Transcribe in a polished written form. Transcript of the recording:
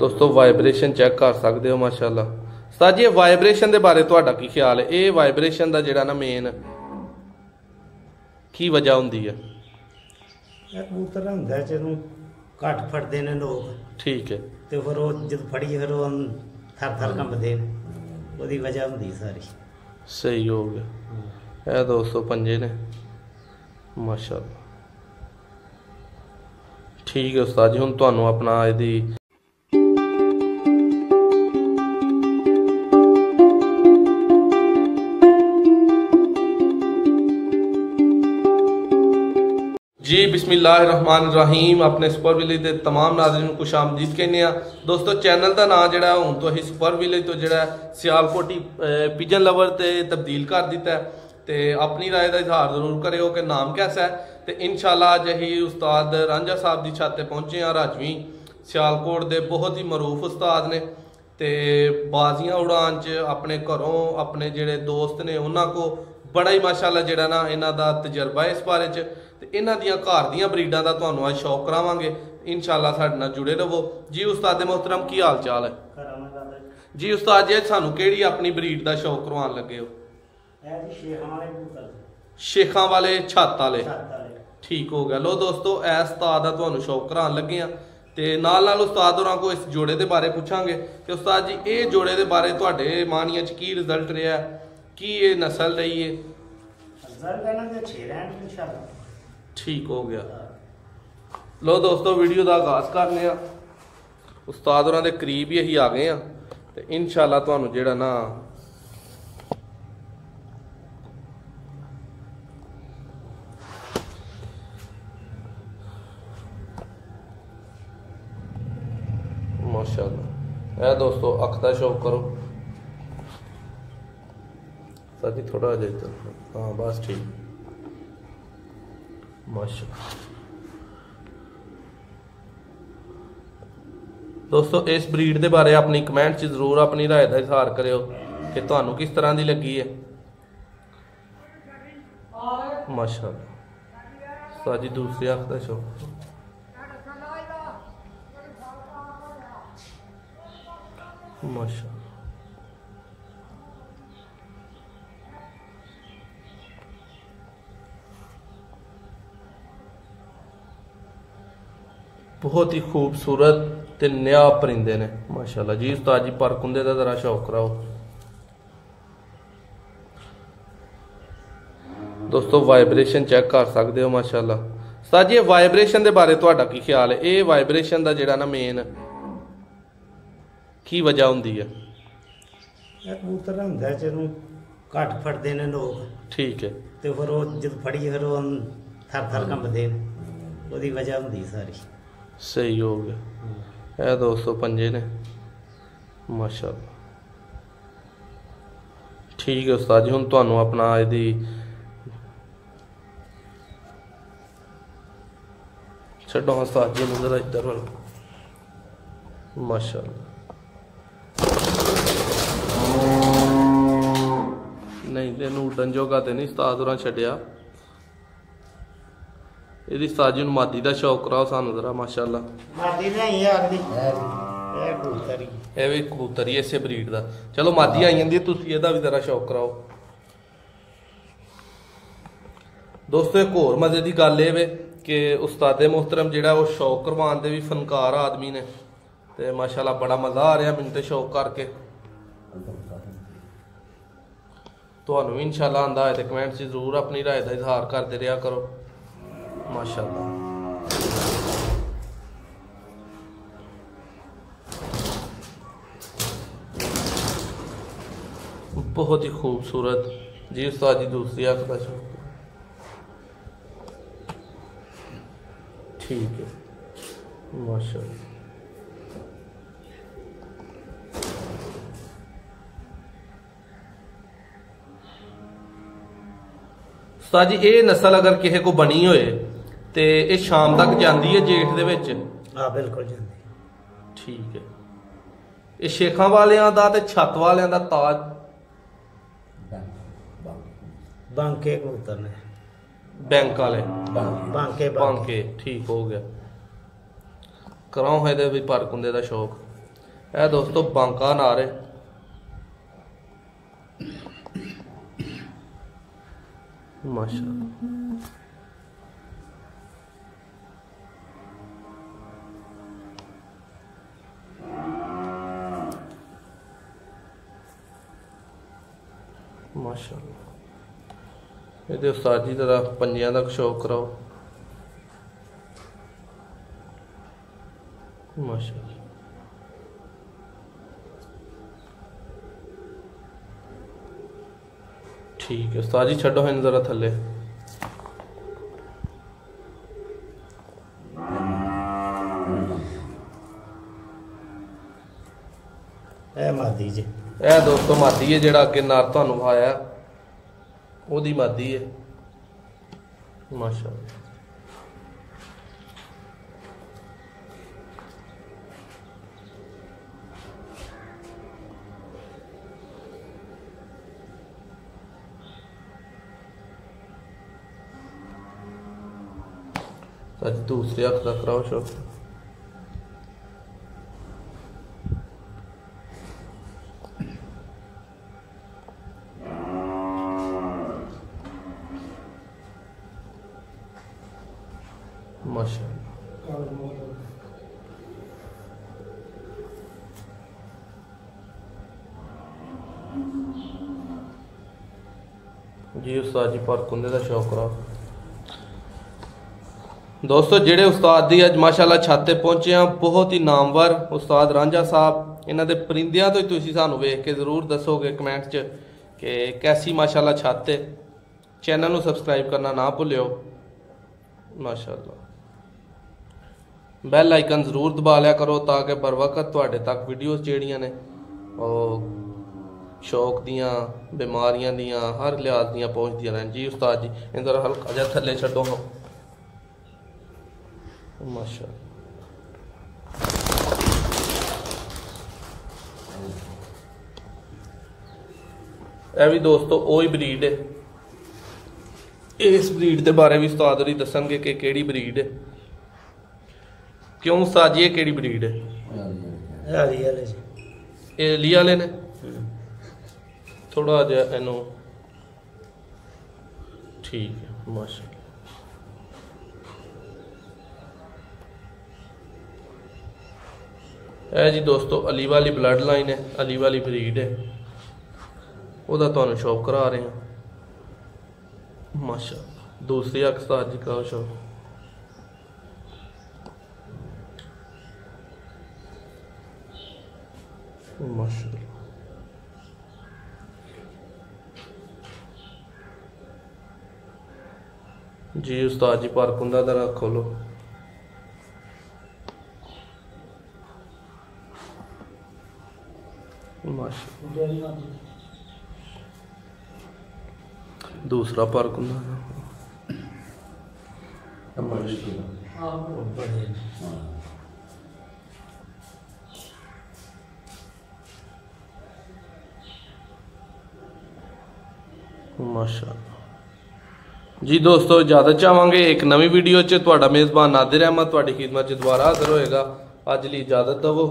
दोस्तों vibration check कर सकते हो माशाल्लाह। उस्ताद जी वाइब्रेशन के बारे तुहाडा की ख्याल है? ये वाइब्रेशन का जिहड़ा ना मेन की वजह होंदी है? कबूतर होंदा जदों घट फड़दे ने लोग, ठीक है, तो फिर वो जब फड़िए फिर वो थर थर कंबदे ने, ओदी वजह होंदी सारी। सही हो गया। ये दोस्तों पंजे ने माशाल्लाह। ठीक है उस्ताद जी, हुण तुहानूं अपना इहदी जी बिस्मिल्लाहिर्रहमानिर्रहीम। अपने सुपर विलेज के तमाम नाज़रीन को खुश आमदीद कहने। दोस्तों चैनल का नाम जोड़ा हूँ तो अं सुपर विलेज तो जोड़ा सियालकोटी पिजन लवर से तब्दील कर दिता है। तो अपनी राय का इजहार जरूर करो कि नाम कैसा है। तो इंशाल्लाह अज अही उस्ताद रांझा साहब की छत पर पहुँचे हैं। राजवी सियालकोट के बहुत ही मरूफ उस्ताद ने, तो बाजियां उड़ान च अपने घरों अपने जोड़े दोस्त ने उन्होंने को बड़ा ही माशाल्लाह जोड़ा ना इन्हों का तजर्बा है इस बारे च। इन्हों दियां घर दियां ब्रीडां दा तुहानूं अज शौक करावांगे। इंशाल्लाह साडे नाल जुड़े रहो जी। उस्ताद मोहतरम की हाल चाल है जी? उस्ताद जी सानू केड़ी अपनी ब्रीड का शौक करवान लगे हो? शेखां वाले छत वाले, ठीक हो गया। लो दोस्तों ए उस्ताद दा तुहानूं शौक करान लगे हैं। ते नाल नाल उस्ताद होरां को इस जोड़े के बारे पूछांगे कि उस्ताद जी ये जोड़े के बारे तुहाडे मानिया च की रिजल्ट रहा, की ये नस्ल रही है? ठीक हो गया। लो दोस्तों वीडियो का आगाज करने उस्ताद होरां दे करीब ही अही आ गए हैं। तो इंशाल्लाह तुहानूं जेड़ा ना माशाल्लाह है दोस्तों अख दा शौक करो साथी थोड़ा आ जाए। हाँ बस ठीक माशाल्लाह। दोस्तों इस ब्रीड के बारे अपनी कमेंट च जरूर अपनी राय का इजहार करो कि तुहानूं किस तरह की लगी है। माशाल्लाह साजी दूसरी अख का शौक माशाल्लाह। बहुत ही खूबसूरत ते नया परिंदे ने माशाल्लाह जी। उस्ताद जी पर कुंदे का जरा शौक कराओ। दोस्तों वाइब्रेशन चेक कर सकते हो माशाल्लाह। उस्ताद जी वाइब्रेशन के बारे तुहाडा की ख्याल है? ये वाइब्रेशन का जिहड़ा ना मेन की वजह होंदी है? कबूतर होंदा जदों घट फड़दे ने लोग, ठीक है, तो फिर वो जब फड़िए फिर वो थर थर कंबदे ने, ओदी वजह होंदी सारी। सही हो गया। ये दोस्तों पंजे ने माशाल्लाह। ठीक है उस्ताद जी, हुण तुहानूं अपना इहदी छड्डो उस्ताद जी नूं इधर माशाल्लाह। नहीं तेनूं उड्डन जोगा तो नहीं उस्ताद होरां छड्डिया। यदि उस्ताद जी मादी का शौक कराओ सानू जरा माशाल्लाह। मादी नहीं ये भी कबूतर ही इसे ब्रीड का। चलो मादी आई जाती तुसीं इहदा भी जरा शौक कराओ। दोस्तों एक होर मजे की गल ये कि उस्ताद मोहतरम जिहड़ा वो शौक करवाने दे भी फनकार आदमी ने। तो माशाल्लाह बड़ा मज़ा आ रहा मैनूं ते शौक करके। तुहानूं भी इंशाल्लाह आंदा है तो कमेंट से जरूर अपनी राय का इजहार करते रहा करो माशाल्लाह। बहुत ही खूबसूरत जी। उस्ताद जी दूसरी अख का शौक ठीक है माशाल्लाह। उस्ताद जी ये नस्ल अगर किसी को बनी होए तो ये शाम तक जाती है जेठ दे विच? हाँ बिल्कुल जाती। ठीक है। ये शेखां वालियां दा ते छत वालियां दा ताज बांके कबूतर ने, बैंक वाले बांके ठीक हो गया। कराओ है भी पर कुंदे का शौक है दोस्तों बांका नारे माशाअल्लाह। माशाअल्लाह ये उस्ताद जी जरा पंजियां का शौक कराओ। माशाअल्लाह ठीक है उस्ताद जी छड्डो हैं जरा थले। मादी जी यह दोस्तों मादी है जेड़ा अगे नार तुहानू विखाया ओदी मादी है माशाअल्लाह। आज दूसरे हक का कराओ शो। जी उस्ताद जी पर कुंदे का शौक करा दोस्तों जेड़े उस्ताद दी अज माशाअल्लाह छाते पहुंचे हैं बहुत ही नामवर उस्ताद रांझा साहब। इन्हां दे परिंदियां तो ही तुसीं सानू वेख के जरूर दसोगे कमेंट च कि कैसी माशाअल्लाह छत है। चैनल नू सबसक्राइब करना ना भुल्लियो माशाअल्लाह। बैल आइकन जरूर दबा लिया करो ताकि बर वक्त तुहाडे तक वीडियोस जेड़ियां ने और शौक दियां बीमारियां दियां हर लिहाज दियां पहुंचदियां रहन। जी उस्ताद जी इन जरा हल्का जा थल्ले छड्डो हाँ माशाअल्लाह। यह भी दोस्तों वही ब्रीड है। इस ब्रीड के बारे भी उस्ताद होरी दसणगे कि केड़ी ब्रीड है। क्यों उस्ताद जी ये केड़ी ब्रीड है? ये ली वाले ने थोड़ा जिहा इनू ठीक है माशाअल्लाह। है जी दोस्तों अली वाली ब्लड लाइन है अली वाली ब्रीड है वह तुहानू शौक करा रहे हैं माशाअल्लाह। दूसरी अख उस्ताद जी का शौक माशाअल्लाह। जी उस्ताद जी पर कुंदा दरा खोलो माशाअल्लाह। दूसरा पर कुंदा माशाअल्लाह। जी दोस्तों इजाजत चाहांगे एक नवी वीडियो च तुहाडा मेज़बान नादिर अहमद तुहाडी खिदमत च दोबारा हाज़र होएगा। अज लई इजाजत दवो।